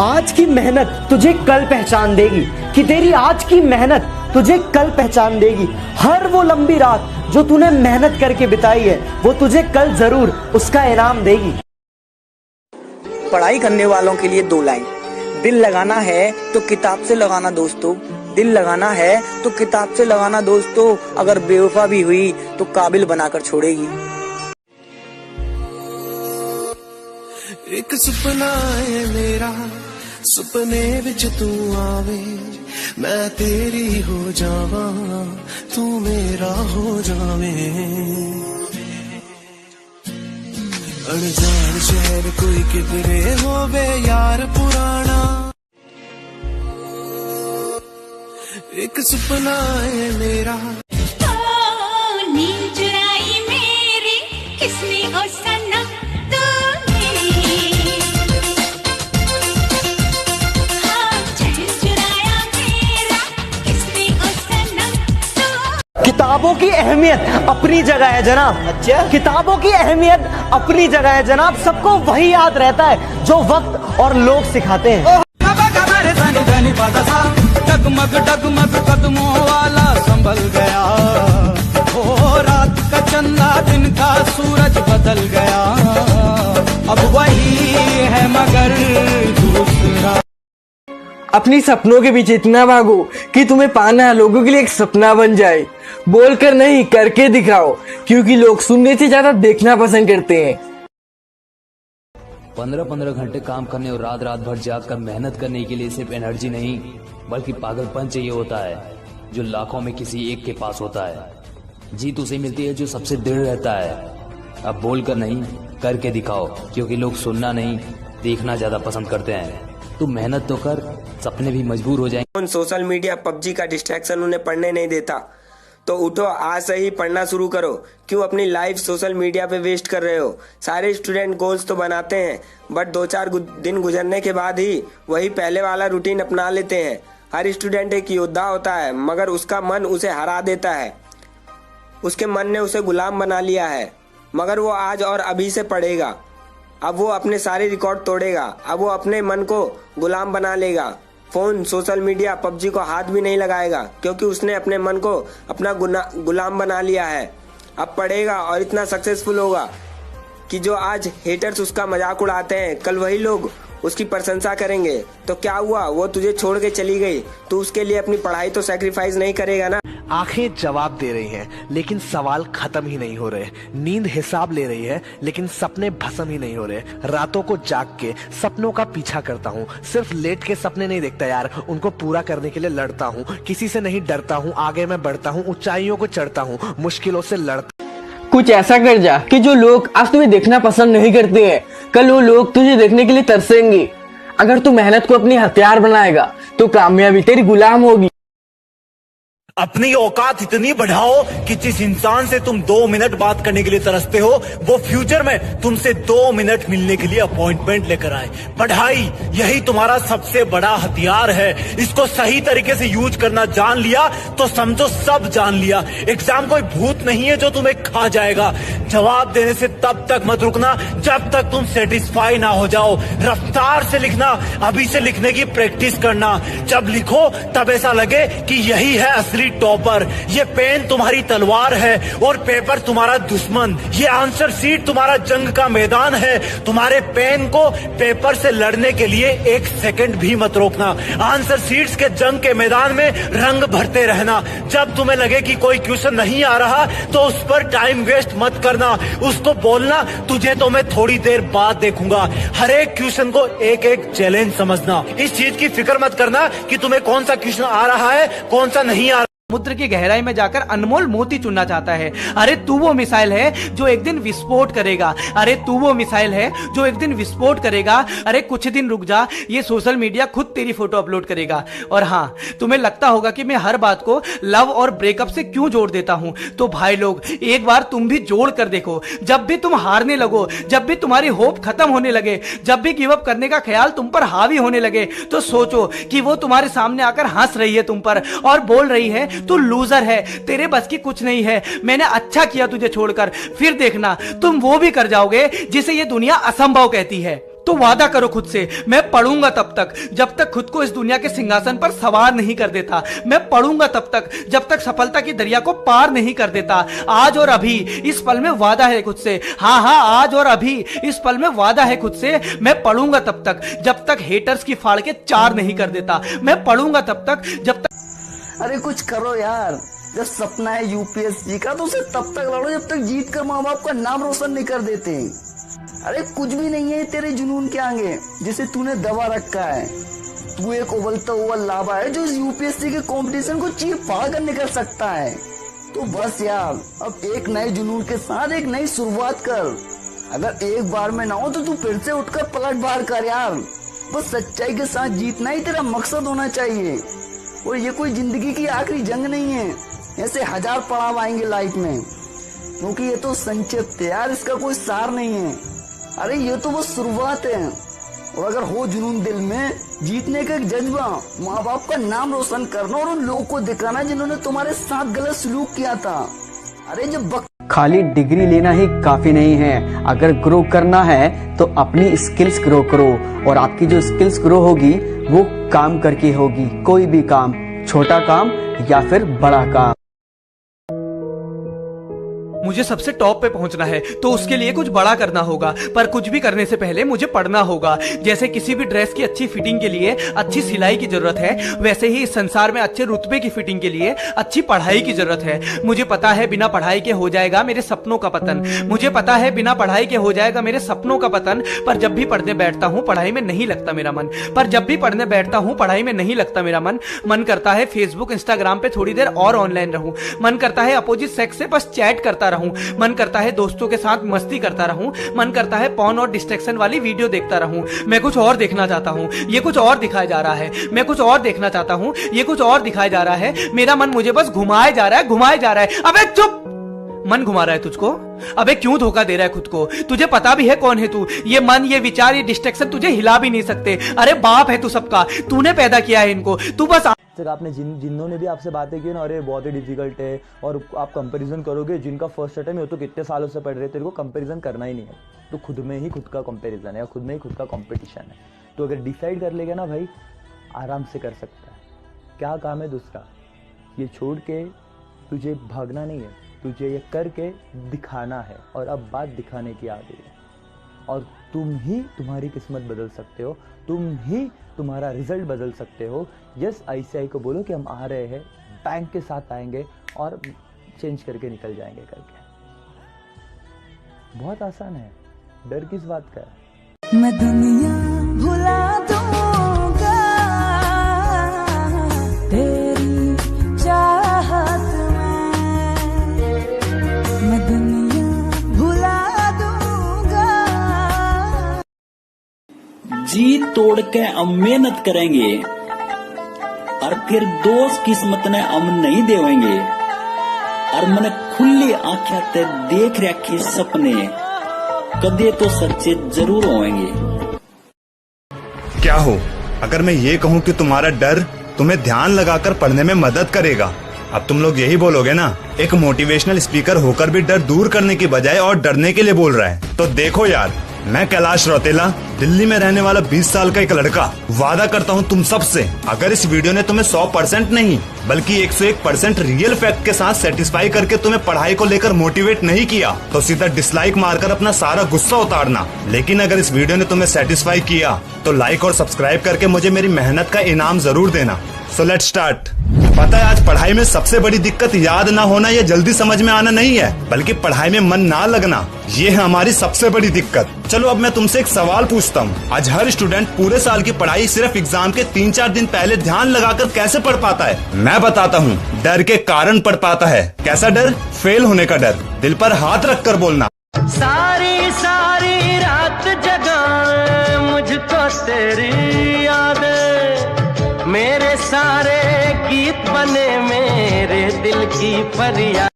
आज की मेहनत तुझे कल पहचान देगी, कि तेरी आज की मेहनत तुझे कल पहचान देगी। हर वो लंबी रात जो तूने मेहनत करके बिताई है, वो तुझे कल जरूर उसका इनाम देगी। पढ़ाई करने वालों के लिए 2 लाइन। दिल लगाना है तो किताब से लगाना दोस्तों, दिल लगाना है तो किताब से लगाना दोस्तों। अगर बेवफा भी हुई तो काबिल बनाकर छोड़ेगी। एक सुपना है मेरा, सुपने विच तू आवे, मैं तेरी हो जावा, तू मेरा हो जावे। अनजान शहर कोई किधरे होवे यार पुराना, एक सुपना है मेरा। नींद चुराई मेरी किसने ओ सनम तूने, हाँ चैन चुराया मेरा किसने ओ सनम तू। किताबों की अहमियत अपनी जगह है जनाब। अच्छा, किताबों की अहमियत अपनी जगह है जनाब। सबको वही याद रहता है जो वक्त और लोग सिखाते हैं। डगमग डगमग कदमों वाला संभल गया, हो रात का चंदा दिन का सूरज बदल गया, अब वही है मगर दूसरा। अपनी सपनों के पीछे इतना भागो कि तुम्हें पाना लोगों के लिए एक सपना बन जाए। बोलकर नहीं, करके दिखाओ, क्योंकि लोग सुनने से ज्यादा देखना पसंद करते हैं। 15-15 घंटे काम करने और रात रात भर जाग कर मेहनत करने के लिए सिर्फ एनर्जी नहीं बल्कि पागलपन चाहिए होता है, जो लाखों में किसी एक के पास होता है। जीत उसे मिलती है जो सबसे दृढ़ रहता है। अब बोलकर नहीं, करके दिखाओ, क्योंकि लोग सुनना नहीं देखना ज्यादा पसंद करते हैं। तू मेहनत तो कर, सपने भी मजबूर हो जाएंगे। सोशल मीडिया पबजी का डिस्ट्रैक्शन उन्हें पढ़ने नहीं देता, तो उठो आज से ही पढ़ना शुरू करो। क्यों अपनी लाइफ सोशल मीडिया पे वेस्ट कर रहे हो? सारे स्टूडेंट गोल्स तो बनाते हैं, बट 2-4 दिन गुजरने के बाद ही वही पहले वाला रूटीन अपना लेते हैं। हर स्टूडेंट एक योद्धा होता है, मगर उसका मन उसे हरा देता है। उसके मन ने उसे गुलाम बना लिया है, मगर वो आज और अभी से पढ़ेगा। अब वो अपने सारे रिकॉर्ड तोड़ेगा, अब वो अपने मन को गुलाम बना लेगा। फोन, सोशल मीडिया, पबजी को हाथ भी नहीं लगाएगा, क्योंकि उसने अपने मन को अपना गुलाम बना लिया है। अब पढ़ेगा और इतना सक्सेसफुल होगा कि जो आज हेटर्स उसका मजाक उड़ाते हैं, कल वही लोग उसकी प्रशंसा करेंगे। तो क्या हुआ, वो तुझे छोड़ के चली गई, तो उसके लिए अपनी पढ़ाई तो सैक्रिफाइस नहीं करेगा ना। आंखें जवाब दे रही हैं, लेकिन सवाल खत्म ही नहीं हो रहे। नींद हिसाब ले रही है, लेकिन सपने भस्म ही नहीं हो रहे। रातों को जाग के सपनों का पीछा करता हूँ, सिर्फ लेट के सपने नहीं देखता यार, उनको पूरा करने के लिए लड़ता हूँ। किसी से नहीं डरता हूँ, आगे मैं बढ़ता हूँ, ऊंचाइयों को चढ़ता हूँ, मुश्किलों से लड़ता। कुछ ऐसा कर जा कि जो लोग आज तुम्हें देखना पसंद नहीं करते हैं, कल वो लोग तुझे देखने के लिए तरसेंगे। अगर तू मेहनत को अपनी हथियार बनाएगा तो कामयाबी तेरी गुलाम होगी। अपनी औकात इतनी बढ़ाओ कि जिस इंसान से तुम 2 मिनट बात करने के लिए तरसते हो, वो फ्यूचर में तुमसे 2 मिनट मिलने के लिए अपॉइंटमेंट लेकर आए। पढ़ाई यही तुम्हारा सबसे बड़ा हथियार है। इसको सही तरीके से यूज करना जान लिया तो समझो सब जान लिया। एग्जाम कोई भूत नहीं है जो तुम्हें खा जाएगा। जवाब देने से तब तक मत रुकना जब तक तुम सेटिस्फाई ना हो जाओ। रफ्तार से लिखना, अभी से लिखने की प्रैक्टिस करना। जब लिखो तब ऐसा लगे कि यही है असली टॉपर। ये पेन तुम्हारी तलवार है और पेपर तुम्हारा दुश्मन। ये आंसर शीट तुम्हारा जंग का मैदान है। तुम्हारे पेन को पेपर से लड़ने के लिए 1 सेकंड भी मत रोकना। आंसर शीट्स के जंग के मैदान में रंग भरते रहना। जब तुम्हें लगे कि कोई क्वेश्चन नहीं आ रहा तो उस पर टाइम वेस्ट मत करना। उसको बोलना, तुझे तो मैं थोड़ी देर बाद देखूंगा। हर एक क्वेश्चन को एक एक चैलेंज समझना। इस चीज की फिक्र मत करना कि तुम्हें कौन सा क्वेश्चन आ रहा है, कौन सा नहीं आ रहा। समुद्र की गहराई में जाकर अनमोल मोती चुनना चाहता है। अरे तू वो मिसाइल है जो एक दिन विस्फोट करेगा। अरे तू वो मिसाइल है जो एक दिन विस्फोट करेगा। अरे कुछ दिन रुक जा, ये सोशल मीडिया खुद तेरी फोटो अपलोड करेगा। और हाँ, तुम्हें लगता होगा कि मैं हर बात को लव और ब्रेकअप से क्यों जोड़ देता हूं, तो भाई लोग एक बार तुम भी जोड़ कर देखो। जब भी तुम हारने लगो, जब भी तुम्हारी होप खत्म होने लगे, जब भी गिव अप करने का ख्याल तुम पर हावी होने लगे, तो सोचो कि वो तुम्हारे सामने आकर हंस रही है तुम पर और बोल रही है तू लूजर है, तेरे बस की कुछ नहीं है, मैंने अच्छा किया तुझे छोड़कर। फिर देखना तुम वो भी कर जाओगे जिसे ये दुनिया असंभव कहती है। तो तो वादा करो खुद से, मैं पढ़ूंगा तब तक जब तक खुद को इस दुनिया के सिंहासन पर सवार नहीं कर देता। मैं पढ़ूंगा तब तक जब तक सफलता की दरिया को पार नहीं कर देता। आज और अभी इस पल में वादा है खुद से, हाँ आज और अभी इस पल में वादा है खुद से, मैं पढ़ूंगा तब तक जब तक हेटर्स की फाड़ के चार नहीं कर देता। मैं पढ़ूंगा तब तक जब तक। अरे कुछ करो यार, जब सपना है यूपीएससी का तो उसे तब तक लड़ो जब तक जीत कर माँ बाप का नाम रोशन नहीं कर देते। अरे कुछ भी नहीं है तेरे जुनून के आगे जिसे तूने दबा रखा है। तू एक उबलता हुआ लावा है जो इस यूपीएससी के कंपटीशन को चीर फाड़ कर निकल सकता है। तो बस यार अब एक नए जुनून के साथ एक नई शुरुआत कर। अगर एक बार में ना हो तो तू फिर से उठकर पलट बाहर कर यार। बस सच्चाई के साथ जीतना ही तेरा मकसद होना चाहिए। और ये कोई जिंदगी की आखिरी जंग नहीं है, ऐसे हजार पड़ाव आएंगे लाइफ में, क्योंकि ये तो संक्षिप्त है यार, इसका कोई सार नहीं है। अरे ये तो बस शुरुआत है। और अगर हो जुनून दिल में जीतने का एक जज्बा, माँ बाप का नाम रोशन करना और उन लोगों को दिखाना जिन्होंने तुम्हारे साथ गलत सलूक किया था। अरे जब खाली डिग्री लेना ही काफी नहीं है, अगर ग्रो करना है तो अपनी स्किल्स ग्रो करो। और आपकी जो स्किल्स ग्रो होगी वो काम करके होगी, कोई भी काम, छोटा काम या फिर बड़ा काम। मुझे सबसे टॉप पे पहुंचना है तो उसके लिए कुछ बड़ा करना होगा, पर कुछ भी करने से पहले मुझे पढ़ना होगा। जैसे किसी भी ड्रेस की अच्छी फिटिंग के लिए अच्छी सिलाई की जरूरत है, वैसे ही इस संसार में अच्छे रुतबे की फिटिंग के लिए अच्छी पढ़ाई की जरूरत है। मुझे पता है बिना पढ़ाई के हो जाएगा मेरे सपनों का पतन, मुझे पता है बिना पढ़ाई के हो जाएगा मेरे सपनों का पतन। पर जब भी पढ़ने बैठता हूँ पढ़ाई में नहीं लगता मेरा मन, पर जब भी पढ़ने बैठता हूँ पढ़ाई में नहीं लगता मेरा मन। मन करता है फेसबुक इंस्टाग्राम पे थोड़ी देर और ऑनलाइन रहूं, मन करता है अपोजिट सेक्स से बस चैट करता रहूं, मन करता है दोस्तों के साथ मस्ती करता रहूं, मन करता है पॉर्न और डिस्ट्रैक्शन वाली वीडियो देखता रहूं। मैं कुछ और देखना चाहता हूं, ये कुछ और दिखाया जा रहा है। मैं कुछ और देखना चाहता हूं, ये कुछ और दिखाया जा रहा है। मेरा मन मुझे बस घुमाए जा रहा है, घुमाए जा रहा है। अबे चुप, मन घुमा रहा है तुझको? अबे क्यों धोखा दे रहा है खुद को? तुझे पता भी है कौन है तू? ये मन, ये विचार, ये डिस्ट्रैक्शन तुझे हिला भी नहीं सकते। अरे बाप है तू सबका, तूने पैदा किया है इनको। तू बस आपने जिन्होंने भी आपसे बातें की ना, अरे बहुत ही डिफिकल्ट है, और आप कंपैरिजन करोगे, जिनका फर्स्ट अटेम्प्ट है तो कितने सालों से पढ़ रहे, तेरे को कंपैरिजन करना ही नहीं है। तो खुद में ही खुद का कंपैरिजन है, खुद में ही खुद का कंपटीशन है। तो अगर डिसाइड कर लेगा ना भाई, आराम से कर सकता है। क्या काम है दूसरा, ये छोड़ के तुझे भागना नहीं है, तुझे ये करके दिखाना है। और अब बात दिखाने की आ गई है, और तुम ही तुम्हारी किस्मत बदल सकते हो, तुम ही तुम्हारा रिजल्ट बदल सकते हो। यस, आईसीआई को बोलो कि हम आ रहे हैं, बैंक के साथ आएंगे और चेंज करके निकल जाएंगे करके। बहुत आसान है, डर किस बात का है? मैं दुनिया भुला दूंगा तेरी चाहत में, मैं दुनिया भुला दूंगा। जी तोड़ के हम मेहनत करेंगे और फिर दोस्त किस्मत ने हम नहीं देवेंगे। और मैंने खुली आंखें ते देख रखे सपने, कदे तो सच्चे जरूर होंगे। क्या हो अगर मैं ये कहूँ कि तुम्हारा डर तुम्हें ध्यान लगाकर पढ़ने में मदद करेगा? अब तुम लोग यही बोलोगे ना, एक मोटिवेशनल स्पीकर होकर भी डर दूर करने की बजाय और डरने के लिए बोल रहा है। तो देखो यार, मैं कैलाश रौतेला, दिल्ली में रहने वाला 20 साल का एक लड़का, वादा करता हूँ तुम सबसे, अगर इस वीडियो ने तुम्हें 100% नहीं बल्कि 101% रियल फैक्ट के साथ सेटिस्फाई करके तुम्हें पढ़ाई को लेकर मोटिवेट नहीं किया तो सीधा डिसलाइक मारकर अपना सारा गुस्सा उतारना। लेकिन अगर इस वीडियो ने तुम्हें सेटिस्फाई किया तो लाइक और सब्सक्राइब करके मुझे मेरी मेहनत का इनाम जरूर देना। So let's start. पता है आज पढ़ाई में सबसे बड़ी दिक्कत याद ना होना या जल्दी समझ में आना नहीं है, बल्कि पढ़ाई में मन ना लगना, ये है हमारी सबसे बड़ी दिक्कत। चलो अब मैं तुमसे एक सवाल पूछता हूँ, आज हर स्टूडेंट पूरे साल की पढ़ाई सिर्फ एग्जाम के 3-4 दिन पहले ध्यान लगाकर कैसे पढ़ पाता है? मैं बताता हूँ, डर के कारण पढ़ पाता है। कैसा डर? फेल होने का डर। दिल पर हाथ रख कर बोलना। सारी सारी रात जगा मुझको तेरी याद, मेरे सारे गीत बने मेरे दिल की फरियाद।